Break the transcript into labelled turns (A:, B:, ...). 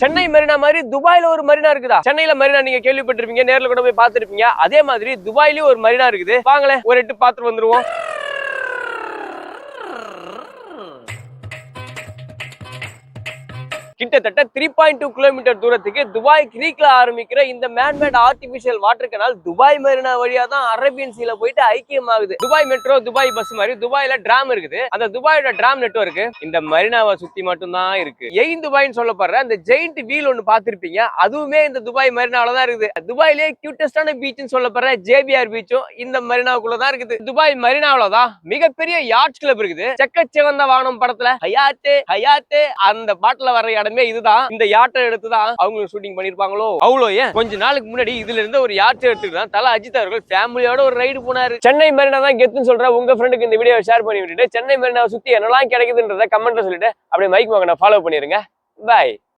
A: சென்னை மெரினா மாதிரி துபாயில ஒரு மெரினா இருக்குதா? சென்னையில மெரினா நீங்க கேள்விப்பட்டிருப்பீங்க, நேர்ல கூட போய் பார்த்திருப்பீங்க. அதே மாதிரி துபாயிலயும் ஒரு மெரினா இருக்குது. வாங்களேன் ஒரு எட்டு பார்த்துட்டு வந்துருவோம். கிட்டத்தட்ட 3.2 கிலோமீட்டர் தூரத்துக்கு துபாய் கிரீக்ல ஆரம்பிக்கிற இந்த man-made artificial water canal Dubai Marina வழியா தான் அரேபியன் சீல போயிட்டு ஐக்கியமாகுது. துபாய் மெட்ரோ, துபாய் பஸ் மாதிரி துபாயில டிராம் இருக்குது. அந்த துபாயோட டிராம் நெட்வொர்க் இந்த மெரினாவை சுத்தி மட்டும் தான் இருக்கு. எயின் துபாய்னு சொல்லப்படுற அந்த ஜெயிண்ட் வீல் ஒன்னு பாத்திருப்பீங்க, அதுவுமே இந்த துபாய் மெரினால தான் இருக்குது. துபாயிலே கியூட்டஸ்டான பீச்னு சொல்லப்படுற ஜேபிஆர் பீச்சும் இந்த மெரினாவுக்குள்ள தான் இருக்குது. துபாய் மெரினாவுல தான் மிகப்பெரிய யாட் கிளப் இருக்குது. செக்கச்சிவந்த வானம் படத்துல ஹயாத்தே ஹயாத்தே அந்த பாட்டுல வர இடமே இதுதான். இந்த யாட்டை எடுத்துதான் அவங்க ஷூட்டிங் பண்ணிருப்பாங்களோ அவ்வளோ. ஏன் கொஞ்ச நாளுக்கு முன்னாடி இதுல இருந்து ஒரு யாட்டை எடுத்துதான் தல அஜித் அவர்கள் ஃபேமிலியோட ஒரு ரைடு போனாரு. சென்னை மெரினா தான் கெத்துன்னு சொல்ற உங்க ஃப்ரெண்டுக்கு இந்த வீடியோ ஷேர் பண்ணி விட்டுட்டு சென்னை மெரினாவை சுத்தி என்னெல்லாம் கிடைக்குதுன்றத கமெண்ட்ல சொல்லிட்டு அப்படியே மைக் மகனை ஃபாலோ பண்ணிருங்க. பாய்.